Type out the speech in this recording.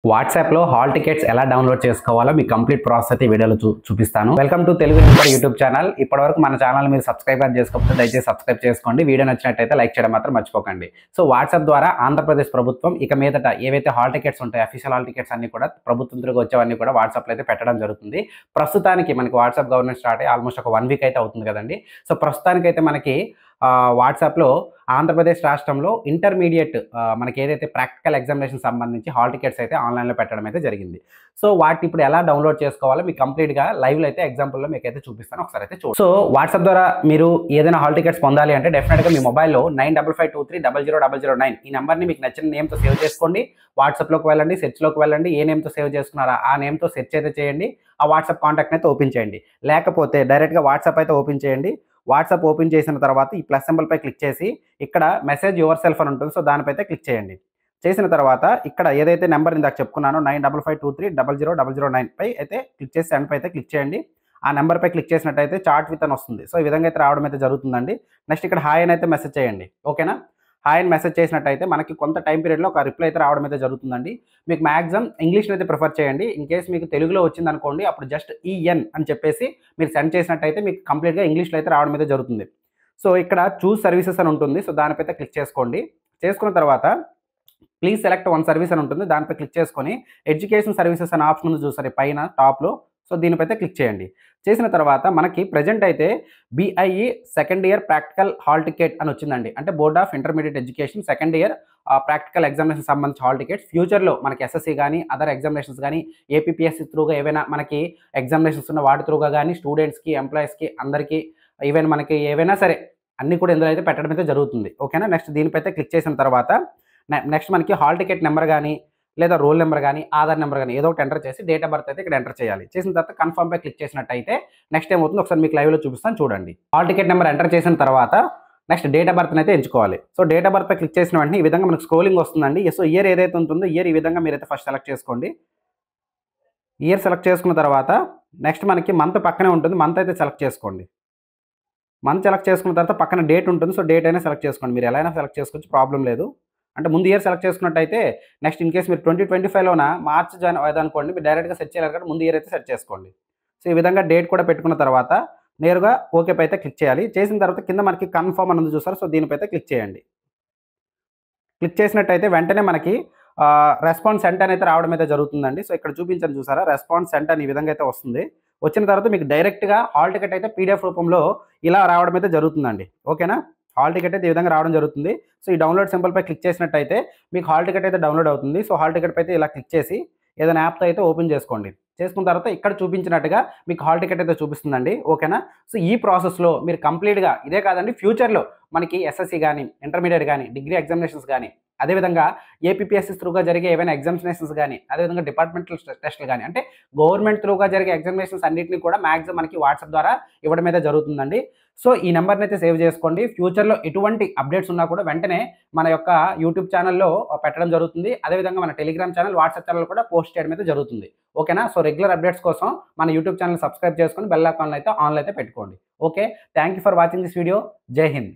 వాట్సాప్లో hall tickets ఎలా download చేసుకోవాలో మీ కంప్లీట్ ప్రాసెస్ అయితే వీడియోలో చూపిస్తాను. Welcome to Telugu news YouTube channel. ఇప్పటివరకు మన ఛానల్ మీరు సబ్స్క్రైబ్ చేసుకోకపోతే దయచేసి సబ్స్క్రైబ్ చేసుకోండి. వీడియో నచ్చినట్టయితే లైక్ చేయడం మాత్రం మర్చిపోకండి. సో వాట్సాప్ ద్వారా ఆంధ్రప్రదేశ్ ప్రభుత్వం ఇక మీదట ఏవైతే హాల్ టికెట్స్ ఉంటాయో అఫీషియల్ హాల్ టికెట్స్ అన్ని కూడా ప్రభుత్వం తిరిగి వచ్చేవన్నీ కూడా వాట్సాప్లో అయితే పెట్టడం జరుగుతుంది. ప్రస్తుతానికి మనకి వాట్సాప్ గవర్నెన్స్ స్టార్ట్ అయ్యి ఆల్మోస్ట్ ఒక 1 వీక్ అయితే అవుతుంది కదండి. సో ప్రస్తుతానికైతే మనకి వాట్సాప్లో ఆంధ్రప్రదేశ్ రాష్ట్రంలో ఇంటర్మీడియట్ మనకి ఏదైతే ప్రాక్టికల్ ఎగ్జామినేషన్ సంబంధించి హాల్ టికెట్స్ అయితే ఆన్లైన్లో పెట్టడం అయితే జరిగింది. సో వాటిని ఇప్పుడు ఎలా డౌన్లోడ్ చేసుకోవాలో మీకు కంప్లీట్గా లైవ్లో అయితే ఎగ్జాంపుల్లో మీకు అయితే చూపిస్తాను. ఒకసారి అయితే చూడండి. సో వాట్సాప్ ద్వారా మీరు ఏదైనా హాల్ టికెట్స్ పొందాలి అంటే డెఫినెట్గా మీ మొబైల్లో 9552300009 ఈ నెంబర్ని మీకు నచ్చిన నేమ్తో సేవ్ చేసుకోండి. వాట్సాప్లోకి వెళ్ళండి, సెర్చ్లోకి వెళ్ళండి, ఏ నేమ్తో సేవ్ చేసుకున్నారా ఆ నేమ్తో సెర్చ్ అయితే చేయండి. ఆ వాట్సాప్ కాంటాక్ట్ని అయితే ఓపెన్ చేయండి. లేకపోతే డైరెక్ట్గా వాట్సాప్ అయితే ఓపెన్ చేయండి. వాట్సాప్ ఓపెన్ చేసిన తర్వాత ఈ ప్లస్ సింబల్పై క్లిక్ చేసి ఇక్కడ మెసేజ్ యువర్ సెల్ఫ్ అని ఉంటుంది. సో దానిపై అయితే క్లిక్ చేయండి. చేసిన తర్వాత ఇక్కడ ఏదైతే నెంబర్ ఇందాక చెప్పుకున్నానో 9552300009 పై అయితే క్లిక్ చేసి సెండ్ పై అయితే క్లిక్ చేయండి. ఆ నెంబర్పై క్లిక్ చేసినట్టయితే చాట్ విత్ అని వస్తుంది. సో ఈ విధంగా అయితే రావడం అయితే జరుగుతుందండి. నెక్స్ట్ ఇక్కడ హాయ్ అని అయితే మెసేజ్ చేయండి. ఓకేనా? హాయ్ అని మెసేజ్ చేసినట్టయితే మనకి కొంత టైం పీరియడ్లో ఒక రిప్లై అయితే రావడం అయితే జరుగుతుందండి. మీకు మ్యాక్సిమం ఇంగ్లీష్ని అయితే ప్రిఫర్ చేయండి. ఇన్ కేస్ మీకు తెలుగులో వచ్చింది అనుకోండి, అప్పుడు జస్ట్ ఈఎన్ అని చెప్పేసి మీరు సెండ్ చేసినట్టయితే మీకు కంప్లీట్గా ఇంగ్లీష్లో అయితే రావడం అయితే జరుగుతుంది. సో ఇక్కడ చూస్ సర్వీసెస్ అని ఉంటుంది. సో దానిపై అయితే క్లిక్ చేసుకోండి. చేసుకున్న తర్వాత ప్లీజ్ సెలెక్ట్ వన్ సర్వీస్ అని ఉంటుంది. దానిపై క్లిక్ చేసుకొని ఎడ్యుకేషన్ సర్వీసెస్ అనే ఆప్షన్ ఉంది చూసారు పైన టాప్లో. సో దీనిపై అయితే క్లిక్ చేయండి. చేసిన తర్వాత మనకి ప్రజెంట్ అయితే BIE second year practical hall ticket అని వచ్చిందండి. అంటే board of intermediate education second year practical examination సంబంధించి హాల్ టికెట్స్ ఫ్యూచర్లో మనకి SSC కానీ అదర్ ఎగ్జామినేషన్స్ కానీ APPSC త్రూగా ఏవైనా మనకి ఎగ్జామినేషన్స్ ఉన్న వాటి త్రూగా కానీ స్టూడెంట్స్కి ఎంప్లాయీస్కి అందరికీ ఈవెన్ మనకి ఏవైనా సరే అన్నీ కూడా ఇందులో అయితే పెట్టడం అయితే జరుగుతుంది. ఓకేనా? నెక్స్ట్ దీనిపై అయితే క్లిక్ చేసిన తర్వాత నెక్స్ట్ మనకి హాల్ టికెట్ నెంబర్ కానీ లేదా రోల్ నెంబర్ కానీ ఆధార్ నెంబర్ కానీ ఏదో ఒకటి ఎంటర్ చేసి డేట్ ఆఫ్ బర్త్ అయితే ఇక్కడ ఎంటర్ చేయాలి. చేసిన తర్వాత కన్ఫర్మ్ పై క్లిక్ చేసినట్టయితే నెక్స్ట్ ఏమవుతుందో ఒకసారి మీకు లైవ్లో చూపిస్తాను చూడండి. హాల్ టికెట్ నెంబర్ ఎంటర్ చేసిన తర్వాత నెక్స్ట్ డేట్ ఆఫ్ బర్త్ని అయితే ఎంచుకోవాలి. సో డేట్ ఆఫ్ బర్త్ పై క్లిక్ చేసిన వెంటనే ఈ విధంగా మనకు స్క్రోలింగ్ వస్తుందండి. సో ఇయర్ ఏదైతే ఉంటుందో ఇయర్ ఈ విధంగా మీరైతే ఫస్ట్ సెలెక్ట్ చేసుకోండి. ఇయర్ సెలెక్ట్ చేసుకున్న తర్వాత నెక్స్ట్ మనకి మంత్ పక్కనే ఉంటుంది. మంత్ అయితే సెలెక్ట్ చేసుకోండి. మంత్ సెలెక్ట్ చేసుకున్న తర్వాత పక్కన డేట్ ఉంటుంది. సో డేట్ అయినా సెలెక్ట్ చేసుకోండి. మీరు ఎలా అయినా సెలెక్ట్ చేసుకోవచ్చు, ప్రాబ్లం లేదు. అంటే ముందు ఇయర్ సెలెక్ట్ చేసుకున్నట్టయితే నెక్స్ట్ ఇన్ కేస్ మీరు 2025లోన మార్చ్ జాయిన్ అదనుకోండి, మీరు డైరెక్ట్గా సెర్చ్ చేయాలి కాబట్టి ముందు ఇయర్ అయితే సెర్చ్ చేసుకోండి. సో ఈ విధంగా డేట్ కూడా పెట్టుకున్న తర్వాత నేరుగా ఓకే పై అయితే క్లిక్ చేయాలి. చేసిన తర్వాత కింద మనకి కన్ఫర్మ్ అని ఉంది చూసారు. సో దీనిపై అయితే క్లిక్ చేయండి. క్లిక్ చేసినట్టయితే వెంటనే మనకి రెస్పాన్స్ సెంట్ అనేది రావడం అయితే జరుగుతుందండి. సో ఇక్కడ చూపించాను చూసారా, రెస్పాన్స్ సెంట్ అని ఈ విధంగా అయితే వస్తుంది. వచ్చిన తర్వాత మీకు డైరెక్ట్గా హాల్ టికెట్ అయితే PDF రూపంలో ఇలా రావడం అయితే జరుగుతుందండి. ఓకేనా? హాల్ టికెట్ అయితే ఈ విధంగా రావడం జరుగుతుంది. సో ఈ డౌన్లోడ్ సింబల్పై క్లిక్ చేసినట్టయితే మీకు హాల్ టికెట్ అయితే డౌన్లోడ్ అవుతుంది. సో హాల్ టికెట్ అయితే ఇలా క్లిక్ చేసి ఏదైనా యాప్తో అయితే ఓపెన్ చేసుకోండి. చేసుకున్న తర్వాత ఇక్కడ చూపించినట్టుగా మీకు హాల్ టికెట్ అయితే చూపిస్తుందండి. ఓకేనా? సో ఈ ప్రాసెస్లో మీరు కంప్లీట్గా ఇదే కాదండి, ఫ్యూచర్లో మనకి SSC కానీ ఇంటర్మీడియట్ కానీ డిగ్రీ ఎగ్జామినేషన్స్ కానీ అదేవిధంగా APPSC త్రూగా జరిగే ఏవైనా ఎగ్జామినేషన్స్ కానీ అదేవిధంగా డిపార్ట్మెంటల్ టెస్టులు కానీ అంటే గవర్నమెంట్ త్రూగా జరిగే ఎగ్జామినేషన్స్ అన్నింటినీ కూడా మ్యాక్సిమం మనకి వాట్సాప్ ద్వారా ఇవ్వడం అయితే జరుగుతుందండి. సో ఈ నెంబర్ని అయితే సేవ్ చేసుకోండి. ఫ్యూచర్లో ఎటువంటి అప్డేట్స్ ఉన్నా కూడా వెంటనే మన యొక్క యూట్యూబ్ ఛానల్లో పెట్టడం జరుగుతుంది. అదేవిధంగా మన టెలిగ్రామ్ ఛానల్, వాట్సాప్ ఛానల్ కూడా పోస్ట్ చేయడం అయితే జరుగుతుంది. ఓకేనా? సో రెగ్యులర్ అప్డేట్స్ కోసం మన యూట్యూబ్ ఛానల్ సబ్స్క్రైబ్ చేసుకొని బెల్ ఐకాన్ అయితే ఆన్లో అయితే పెట్టుకోండి. Okay, thank you for watching this video. జై హింద్.